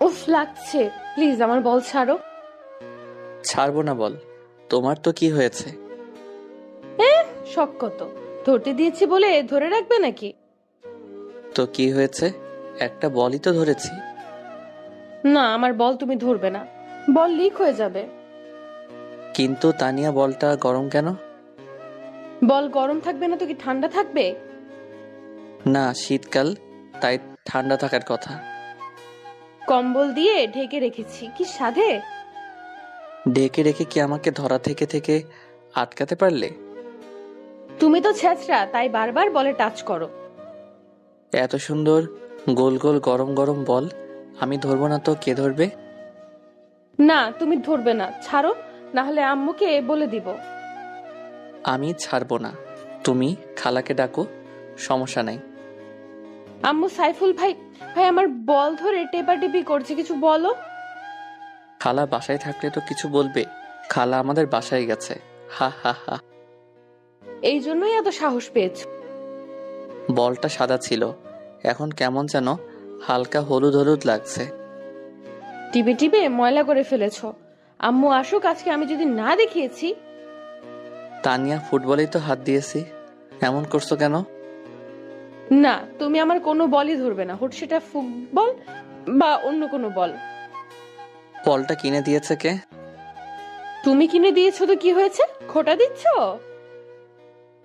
উফ লাগছে, প্লিজ আমার বল ছাড়ো। ছাড়বো না বল, তোমার তো কি হয়েছে? শখ কত, ধরতে দিয়েছি বলে ধরে রাখবে নাকি? তো কি হয়েছে? একটা বলই তো ধরেছি। না, আমার বল তুমি ধরবে না, বল লিক হয়ে যাবে। কিন্তু তানিয়া, বলটা গরম কেন? বল গরম থাকবে না তো কি ঠান্ডা থাকবে? না, শীতকাল, তাই ঠান্ডা থাকার কথা। কম্বল দিয়ে ঢেকে রেখেছি, কি সাধে? ঢেকে রেখে কি আমাকে ধরা থেকে থেকে আটকাতে পারলে? তুমি তো ছেঁচড়া, তাই বারবার বলে টাচ করো। এত সুন্দর গোল গোল গরম গরম বল আমি ধরবো না তো কে ধরবে? না, তুমি ধরবে না, ছাড়ো, না হলে আম্মুকে বলে দিব। আমি ছাড়বো না, তুমি খালাকে ডাকো, সমস্যা নাই। আম্মু, সাইফুল ভাই ভাই আমার বল ধরে টেপাটেপি করছে, কিছু বলো। খালা বাসায় থাকলে তো কিছু বলবে, খালা আমাদের বাসায় গেছে। হা হা হা। এই জন্যই এত সাহস পেয়েছ। বলটা সাদা ছিল, এখন কেমন যেন হালকা হলুদ হলুদ লাগছে। টিপে টিপে ময়লা করে ফেলেছ। আম্মু আসুক আজকে, আমি যদি না দেখিয়েছি। তানিয়া, ফুটবলেই তো হাত দিয়েছি, এমন করছো কেন? না, তুমি আমার কোনো বলই ধরবে না, হোক সেটা ফুটবল বা অন্য কোনো বল। বলটা কিনে দিয়েছে কে? তুমি কিনে দিয়েছো তো কি হয়েছে, খোটা দিচ্ছ?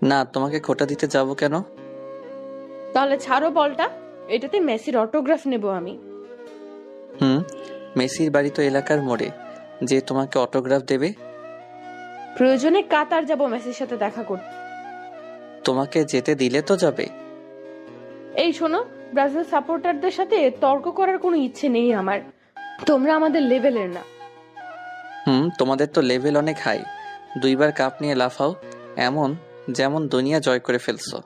না, তোমাকে খোটা দিতে যাব কেন? তাহলে ছাড়ো বলটা, এটাতে মেসির অটোগ্রাফ নেব আমি। মেসির বাড়ি তো এলাকার মোড়ে, যে তোমাকে অটোগ্রাফ দেবে? প্রয়োজনে কাতার যাব মেসির সাথে দেখা করতে। তোমাকে যেতে দিলে তো যাবে। এই শোনো, ব্রাজিল সাপোর্টারদের সাথে তর্ক করার কোনো ইচ্ছে নেই আমার, তোমরা আমাদের লেভেলের না। তোমাদের তো লেভেল অনেক হাই, দুইবার কাপ নিয়ে লাফাও, এমন যেমন দুনিয়া জয় করে ফেলছো।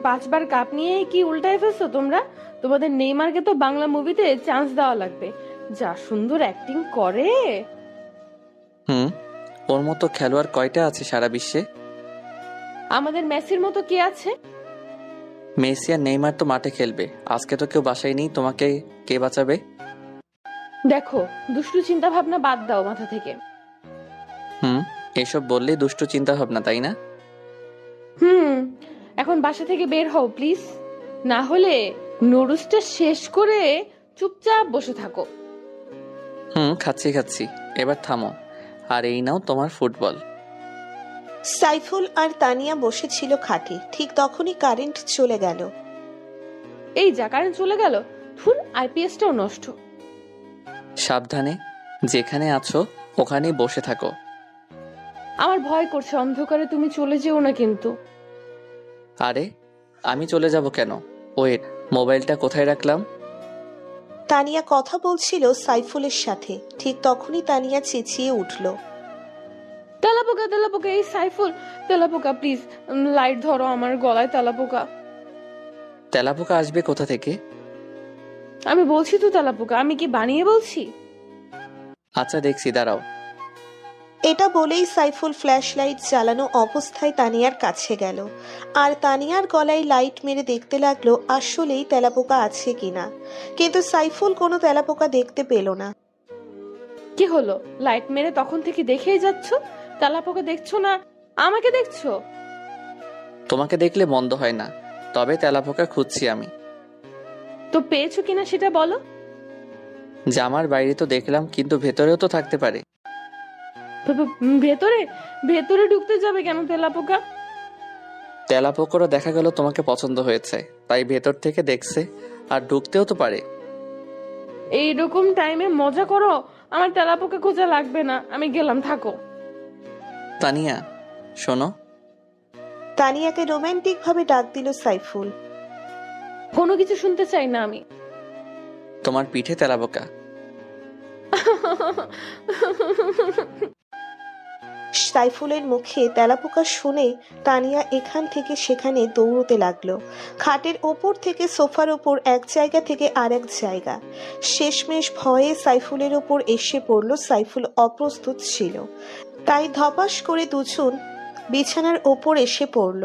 5বার কাপ নিয়ে কি উল্টায় ফেলছো তোমরা? তোমাদের নেইমারকে তো বাংলা মুভিতে চান্স দেওয়া লাগবে, যা সুন্দর অ্যাক্টিং করে। ওর মতো খেলোয়াড় কয়টা আছে সারা বিশ্বে? আমাদের মেসির মতো কে আছে? মেসি আর নেইমার তো মাঠে খেলবে, আজকে তো কেউ বাসায় নেই, তোমাকে কে বাঁচাবে? দেখো, দুষ্টু চিন্তা ভাবনা বাদ দাও মাথা থেকে। এসব বললেই দুষ্ট চিন্তা ভাবনা, তাই না? এখন বাসা থেকে বের হও প্লিজ, না হলে নুডলসটা শেষ করে চুপচাপ বসে থাকো। খাচ্ছি খাচ্ছি, এবার থামো, আর এই নাও তোমার ফুটবল। সাইফুল আর তানিয়া বসেছিল খাটে, ঠিক তখনই কারেন্ট চলে গেল। এই যা, কারেন্ট চলে গেল, ধুর, আইপিএসটাও নষ্ট। সাবধানে, যেখানে আছো ওখানেই বসে থাকো। আমার ভয় করছে, অন্ধকারে তুমি চলে যেও না কিন্তু। আরে, আমি চলে যাব কেন? ওয়েট, মোবাইলটা কোথায় রাখলাম? তানিয়া কথা বলছিল সাইফুলের সাথে, ঠিক তখনই তানিয়া চেঁচিয়ে উঠল। তেলাপোকা তেলাপোকা, এই সাইফুল, তেলাপোকা প্লিজ, লাইট ধরো, আমার গলায় তেলাপোকা। তেলাপোকা আসবে কোথা থেকে? আমি বলছি তো তেলাপোকা, আমি কি বানিয়ে বলছি? আচ্ছা দেখছি, দাঁড়াও। এটা বলেই সাইফুল ফ্ল্যাশ লাইট জ্বালানো অবস্থায় তানিয়ার কাছে গেল, আর তানিয়ার গলায় লাইট মেরে দেখতে লাগলো আসলেই তেলাপোকা আছে কিনা। কিন্তু সাইফুল কোনো তেলাপোকা দেখতে পেল না। কি হলো, লাইট মেরে তখন থেকে দেখেই যাচ্ছ, তেলাপোকা দেখছো না, আমাকে দেখছো? তোমাকে দেখলে মন্দ হয় না, তবে তেলাপোকা খুঁজছি আমি। তো পেয়েছো কিনা সেটা বলো। জামার বাইরে তো দেখলাম, কিন্তু ভেতরেও তো থাকতে পারে। ভেতরে ভেতরে ঢুকতে যাবে কেন তেলাপোকা? তেলাপোকারও দেখা গেল তোমাকে পছন্দ হয়েছে, তাই ভেতর থেকে দেখছে, আর ঢুকতেও তো পারে। এইরকম টাইমে মজা করো, আমার তেলাপোকা খোঁজা লাগবে না, আমি গেলাম, থাকো। তানিয়া, শোনো। তানিয়াকে রোমান্টিক ভাবে ডাক দিল সাইফুল। কোনো কিছু শুনতে চাই না আমি। তোমার পিঠে তেলাপোকা। সাইফুলের মুখে তেলাপোকা শুনে তানিয়া এখান থেকে সেখানে দৌড়তে লাগলো, খাটের ওপর থেকে সোফার ওপর, এক জায়গা থেকে আরেক জায়গা। শেষমেশ ভয়ে সাইফুলের ওপর এসে পড়ল। সাইফুল অপ্রস্তুত ছিল, তাই ধপাস করে দুজন বিছানার ওপর এসে পড়ল।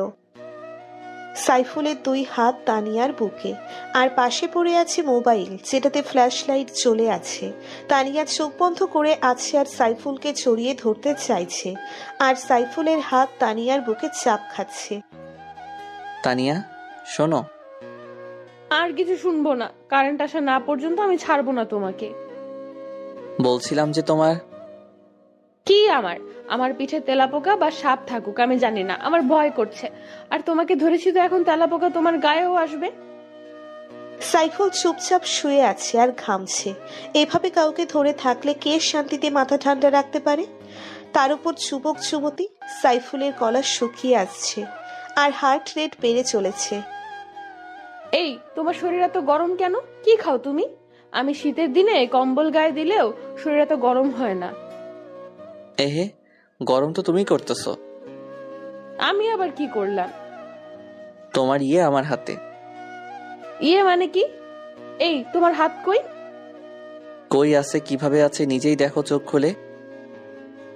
সাইফুলের দুই হাত তানিয়ার বুকে, আর পাশে পড়ে আছে মোবাইল যেটাতে ফ্ল্যাশ লাইট জ্বলে আছে। তানিয়া চোখ বন্ধ করে আছে আর সাইফুলকে জড়িয়ে ধরতে চাইছে, আর সাইফুলের হাত তানিয়ার বুকে চাপ খাচ্ছে। তানিয়া, শোনো। আর কিছু শুনবো না, কারেন্ট আসা না পর্যন্ত আমি ছাড়বো না তোমাকে। বলছিলাম যে তোমার কি আমার আমার পিঠে তেলাপোকা বা সাপ থাকুক আমি জানি না, আমার ভয় করছে। আর তোমাকে ধরেছি তো এখন তেলাপোকা তোমার গায়েও আসবে। সাইফুল চুপচাপ শুয়ে আছে আর ঘামছে। এভাবে কাউকে ধরে থাকলে কে শান্তিতে মাথা ঠান্ডা রাখতে পারে? তার উপর যুবক যুবতী। সাইফুলের গলা শুকিয়ে আসছে আর হার্ট রেট বেড়ে চলেছে। এই তোমার শরীর এত গরম কেন? কি খাও তুমি? আমি শীতের দিনে কম্বল গায়ে দিলেও শরীর এত গরম হয় না। এহে, গরম তো তুমি করতেছো। আমি আবার কি করলাম? তোমার আমার হাতে। ইয়ে মানে কি? এই তোমার হাত কই? কই আছে, কিভাবে আছে নিজেই দেখো চোখ খুলে।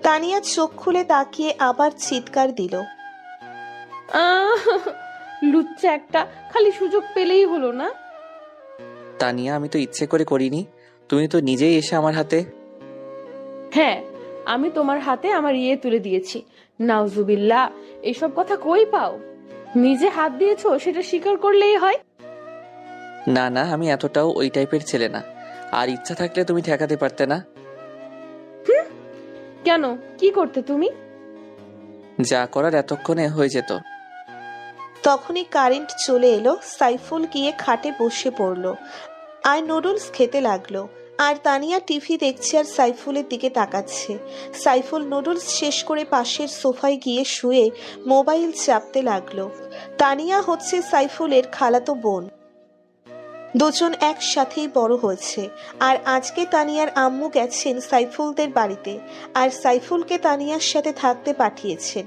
তানিয়া চোখ খুলে তাকিয়ে আবার চিৎকার দিল। আহ, লুচ্চা একটা, খালি সুযোগ পেলেই হলো না। তানিয়া, আমি তো ইচ্ছে করে করিনি, তুমি তো নিজেই এসে আমার হাতে। হ্যাঁ, আমি তোমার হাতে আমার তুলে দিয়েছি। নাউজুবিল্লাহ, এসব কথা কই পাও? নিজে হাত দিয়েছো সেটা স্বীকার করলেই হয়। না না, আমি এতটাও ওই টাইপের ছেলে না। আর ইচ্ছা থাকলে তুমি ঠেকাতে পারতে না। কেন, কি করতে তুমি? যা করার এতক্ষণে হয়ে যেত। তখনই কারেন্ট চলে এলো। সাইফুল গিয়ে খাটে বসে পড়লো আর নুডলস খেতে লাগলো। আর তানিয়া টিভি দেখছে আর সাইফুলের দিকে তাকাচ্ছে। সাইফুল নুডলস শেষ করে পাশের সোফায় গিয়ে শুয়ে মোবাইল চাপতে লাগলো। তানিয়া হচ্ছে সাইফুলের খালাতো বোন। দুজন একসাথেই বড় হয়েছে। আর আজকে তানিয়ার আম্মু গেছেন সাইফুলদের বাড়িতে, আর সাইফুলকে তানিয়ার সাথে থাকতে পাঠিয়েছেন।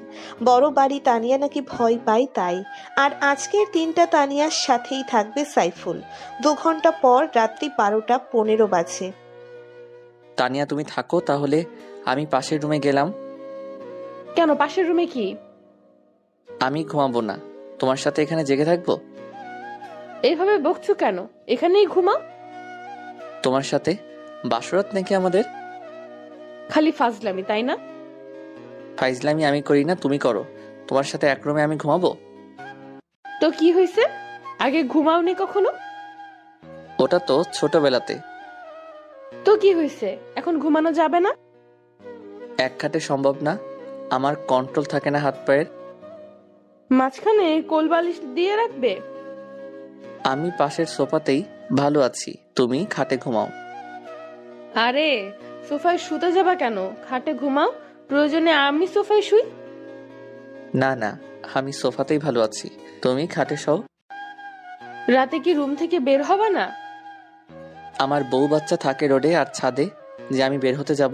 বড় বাড়ি তানিয়া নাকি ভয় পায় তাই। আর আজকের দিনটা তানিয়ার সাথেই থাকবে সাইফুল। 2 ঘন্টা পর রাত্রি 12:15 বাজে। তানিয়া, তুমি থাকো তাহলে, আমি পাশের রুমে গেলাম। কেন, পাশের রুমে কি? আমি ঘুমাবো না, তোমার সাথে এখানে জেগে থাকবো। এইভাবে বকছো কেন? এখানেই ঘুমাও। তোমার সাথে বাসরাত নাকি আমাদের? খালি ফাজলামি, তাই না? ফাইজলামি আমি করি না, তুমি করো। তোমার সাথে এক রুমে আমি ঘুমাবো? তো কি হয়েছে? আগে ঘুমাওনি কখনো? ওটা তো ছোটবেলাতে। তো কি হয়েছে, এখন ঘুমানো যাবে না? এক খাটে সম্ভব না, আমার কন্ট্রোল থাকে না হাত পায়ের। মাঝখানে কোলবালিশ দিয়ে রাখবে? আমি পাশের সোফাতেই ভালো আছি, তুমি খাটে ঘুমাও। আরে, সোফায় শুতে যাবা কেন? খাটে ঘুমাও, প্রয়োজনে আমি সোফায় শুই। না না, আমি সোফাতেই ভালো আছি, তুমি খাটে শও। রাতে কি রুম থেকে বের হবা না? আমার বউ বাচ্চা থাকে রোডে আর ছাদে, যে আমি বের হতে যাব?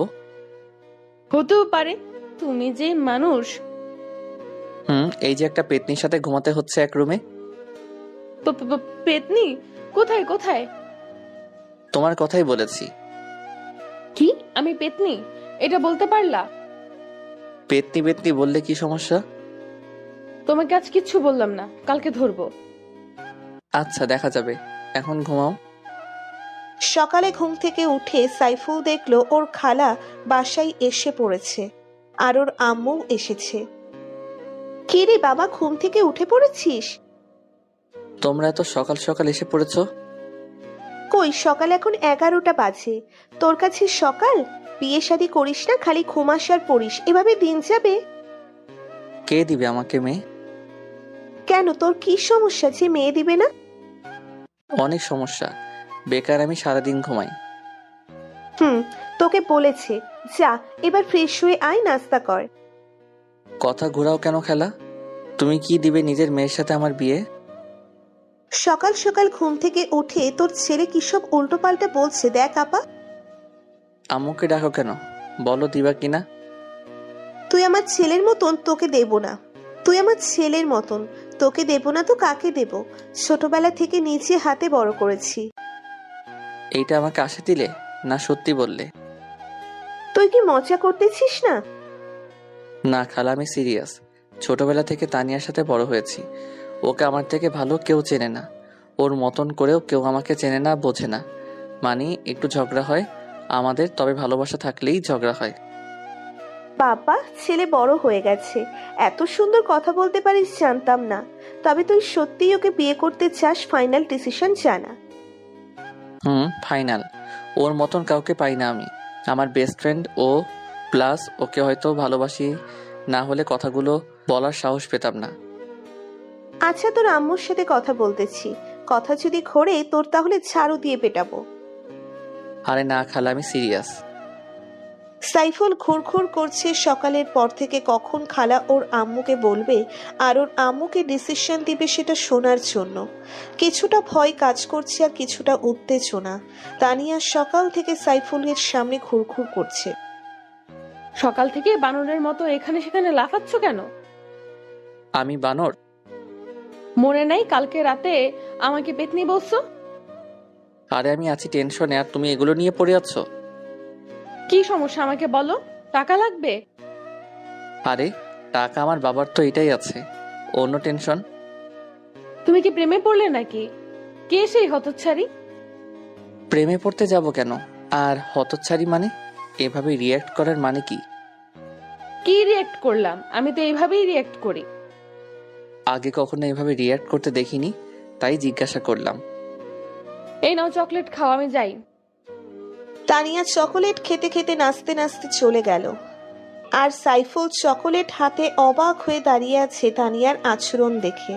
হতেও পারে, তুমি যে মানুষ। এই যে একটা পেতনির সাথে ঘুমাতে হচ্ছে এক রুমে। পেতনি? কোথায় কোথায়? তোমার কথাই বলেছি। কি, আমি পেতনি? এটা বলতে পারলা? পেতনি পেতনি বললে কি সমস্যা? তোমাকে আজ কিচ্ছু বললাম না, কালকে ধরবো। আচ্ছা, দেখা যাবে, এখন ঘুমাও। সকালে ঘুম থেকে উঠে সাইফুল দেখলো ওর খালা বাসায় এসে পড়েছে, আর ওর আম্মু এসেছে। কি রে বাবা, ঘুম থেকে উঠে পড়েছিস? তোমরা এত সকাল সকাল এসে পড়েছো? কই, সকাল এখন 11টা বাজে। তোর কাছে সকাল? বিয়ে শাদী করিস না, খালি ঘুমাস আর পড়িস, এভাবে দিন যাবে? কে দিবে আমাকে মেয়ে? কেন, তোর কি সমস্যা যে মেয়ে দিবে না? অনেক সমস্যা, বেকার আমি সারাদিন ঘুমাই। তোকে বলেছে। যা, এবার ফ্রেশ হয়ে আয়, নাস্তা কর। কথা ঘোরাও কেন খেলা? তুমি কি দিবে নিজের মেয়ের সাথে আমার বিয়ে? সকাল সকাল ঘুম থেকে উঠে তোর ছেলে কি সব উল্টো পাল্টা বলছে দেখ আপা। আম্মুকে ডাকো কেন, বলো দিবা কিনা। তুই আমার ছেলের মতন, তোকে দেব না। তুই আমার ছেলের মতন, তোকে দেব না তো কাকে দেব? ছোটবেলা থেকে নিজে হাতে বড় করেছি। এইটা আমাকে আশা দিলে না সত্যি বললে? তুই কি মজা করতেছিস না? না খালা, আমি সিরিয়াস। ছোটবেলা থেকে তানিয়ার সাথে বড় হয়েছি, ওকে আমার থেকে ভালো কেউ চেনে না, ওর মতন করেও কেউ আমাকে চেনে না, বোঝে না। মানে একটু ঝগড়া হয় আমাদের, তবে ভালোবাসা থাকলেই ঝগড়া হয়। বাবা, ছেলে বড় হয়ে গেছে, এত সুন্দর কথা বলতে পারিস জানতাম না। তবে তুই সত্যিই ওকে বিয়ে করতে চাস? ফাইনাল ডিসিশন জানা। ফাইনাল। ওর মতন কাউকে পাই না আমি। আমার বেস্ট ফ্রেন্ড ও, প্লাস ওকে হয়তো ভালোবাসি না হলে কথাগুলো বলার সাহস পেতাম না। আচ্ছা, তোর আম্মুর সাথে কথা বলতেছি, কথা যদি ঘোরে তোর তাহলে ঝাড়ু দিয়ে পেটাবো। আরে না খালা, আমি সিরিয়াস। সাইফুল ঘুরঘুর করছে সকালের পর থেকে কখন খালা ওর আম্মুকে বলবে আর ওর আম্মুকে ডিসিশন দিবে সেটা শোনার জন্য। কিছুটা ভয় কাজ করছে আর কিছুটা উত্তেজনা। তানিয়া সকাল থেকে সাইফুলের সামনে ঘুরঘুর করছে। সকাল থেকে বানরের মতো এখানে সেখানে লাফাচ্ছ কেন? আমি বানর? মনে নাই কালকে রাতে আমাকে পেতনি বলছো? আরে আমি আছি টেনশনে আর তুমি এগুলো নিয়ে পড়ে আছো। কি সমস্যা আমাকে বলো, টাকা লাগবে? আরে টাকা আমার বাবার তো এটাই আছে, অন্য টেনশন? তুমি কি প্রেমে পড়লে নাকি? কে সেই হতচ্ছাড়ি? প্রেমে পড়তে যাব কেন? আর হতচ্ছাড়ি মানে? এভাবে রিয়্যাক্ট করার মানে কি? কি রিয়েক্ট করলাম? আমি তো এইভাবেই রিয়েক্ট করি। আগে কখনো এভাবে রিয়্যাক্ট করতে দেখিনি, তাই জিজ্ঞাসা করলাম। এই নাও চকলেট খাও, আমি যাই। তানিয়া চকোলেট খেতে খেতে নাচতে নাচতে চলে গেল। আর সাইফুল চকোলেট হাতে অবাক হয়ে দাঁড়িয়ে আছে তানিয়ার আচরণ দেখে।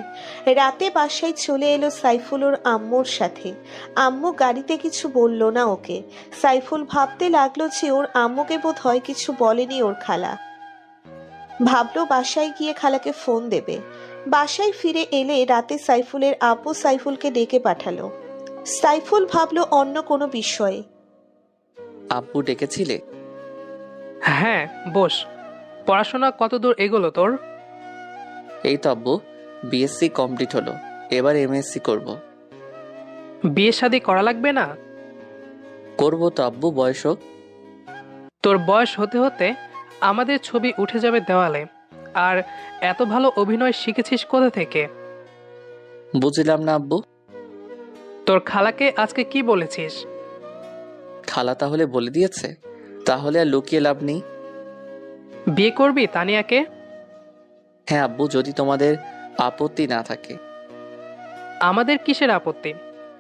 রাতে বাসায় চলে এলো সাইফুল ওর আম্মুর সাথে। আম্মু গাড়িতে কিছু বলল না ওকে। সাইফুল ভাবতে লাগলো যে ওর আম্মুকে বোধ হয় কিছু বলেনি ওর খালা। ভাবলো বাসায় গিয়ে খালাকে ফোন দেবে। বাসায় ফিরে এলে রাতে সাইফুলের আব্বু সাইফুলকে ডেকে পাঠালো। সাইফুল ভাবলো অন্য কোনো বিষয়ে। আব্বু ডেকেছিলে? হ্যাঁ, বস। পড়াশোনা কতদূর এগোলো তোর? এই তো আব্বু, বিএসসি কমপ্লিট হলো, এবার এমএসসি করব। বিয়ে শাদী করা লাগবে না? করব তো আব্বু, বয়স হোক। তোর বয়স হতে হতে আমাদের ছবি উঠে যাবে দেওয়ালে। আর এত ভালো অভিনয় শিখেছিস কোথা থেকে? বুঝলাম না আব্বু। তোর খালাকে আজকে কি বলেছিস? খালা তাহলে বলে দিয়েছে? তাহলে আর লুকিয়ে লাভ নেই। বিয়ে করবি তানিয়াকে? হ্যাঁ আব্বু, যদি তোমাদের আপত্তি না থাকে। আমাদের কিসের আপত্তি?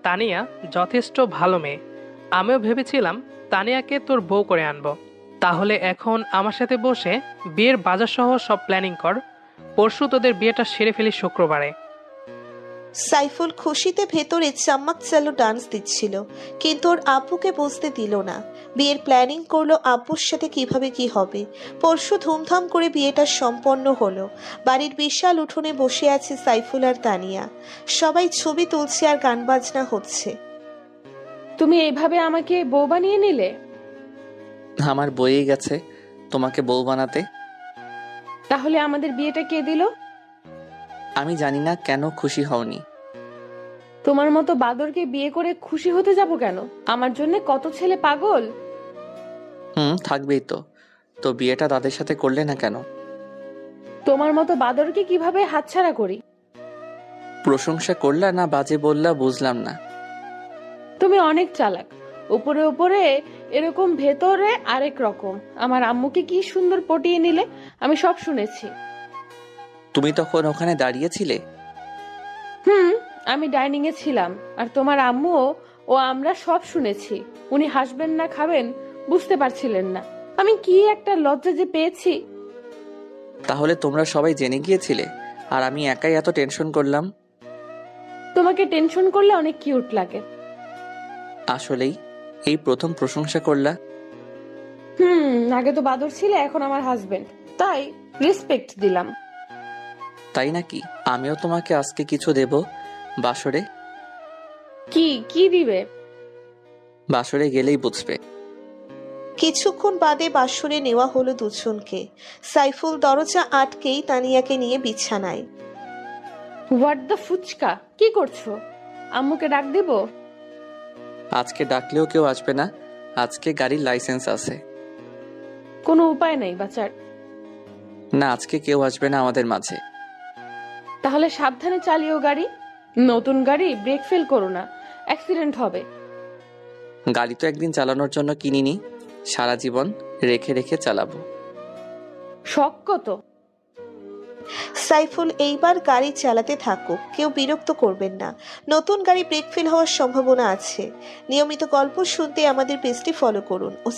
তানিয়া যথেষ্ট ভালো মেয়ে। আমিও ভেবেছিলাম তানিয়াকে তোর বউ করে আনবো। তাহলে এখন আমার সাথে বসে বিয়ের বাজার সহ সব প্ল্যানিং কর। পরশু তোদের বিয়েটা সেরে ফেলি শুক্রবারে। সাইফুল খুশিতে ভেতরে চাম্মাক চালু ডান্স দিচ্ছিল, কিন্তু ওর আব্বুকে বুঝতে দিল না। বিয়ের প্ল্যানিং করলো আব্বুর সাথে কিভাবে কি হবে। পরশু ধুমধাম করে বিয়েটা সম্পন্ন হলো। বাড়ির বিশাল উঠোনে বসে আছে সাইফুল আর তানিয়া। সবাই ছবি তুলছে আর গান বাজনা হচ্ছে। তুমি এইভাবে আমাকে বউ বানিয়ে নিলে? আমার বইয়ে গেছে তোমাকে বউ বানাতে। তাহলে আমাদের বিয়েটা কে দিল? আমি জানি না কেন খুশি হওনি। তোমার মতো বাদরকে বিয়ে করে খুশি হতে যাব কেন? আমার জন্য কত ছেলে পাগল। থাকবেই তো। তো বিয়েটা তাদের সাথে করলে না কেন? তোমার মতো বাদরকে কিভাবে হাতছাড়া করি? প্রশংসা করলা না বাজে বললা বুঝলাম না। তুমি অনেক চালাক। উপরে উপরে এরকম, ভেতরে আরেক রকম। আমার আম্মুকে কি সুন্দর পটিয়ে নিলে, আমি সব শুনেছি। তুমি তখন ওখানে দাঁড়িয়েছিলে? আমি ডাইনিং এ ছিলাম, আর তোমার আম্মু ও আমরা সব শুনেছি। উনি হাসবেন না খাবেন বুঝতে পারছিলেন না। আমি কি একটা লজ্জা যে পেয়েছি। তাহলে তোমরা সবাই জেনে গিয়েছিলে আর আমি একাই এত টেনশন করলাম? তোমাকে টেনশন করলে অনেক কিউট লাগে। আসলেই এই প্রথম প্রশংসা করলা। আগে তো বাদর ছিলে, এখন আমার হাজবেন্ড, তাই রেসপেক্ট দিলাম। তাই নাকি? আমিও তোমাকে আজকে কিছু দেব বাসরে। কি কি দিবে? বাসরে গেলেই বুঝবে। কিছুক্ষণ বাদে বাসরে নেওয়া হলো দুজনকে। সাইফুল দরজা আটকেই তানিয়াকে নিয়ে বিছানায়। হোয়াট দ্য ফুচকা, কি করছো? আম্মুকে ডাক দিব? আজকে ডাকলেও কেউ আসবে না, আজকে গাড়ির লাইসেন্স আছে। কোনো উপায় নাই বাচার। না, আজকে কেউ আসবে না আমাদের মাঝে। তাহলে সাবধানে চালিও গাড়ি। নতুন গাড়ি ব্রেক ফেল করো না, অ্যাক্সিডেন্ট হবে। গাড়ি তো একদিন চালানোর জন্য কিনিনি, সারা জীবন রেখে রেখে চালাবো। শখ কত? সাইফুল এইবার গাড়ি চালাতে থাকুক, কেউ বিরক্ত করবেন না। নতুন গাড়ি ব্রেক ফেল হওয়ার সম্ভাবনা আছে। নিয়মিত গল্প শুনতে আমাদের পেজটি ফলো করুন ও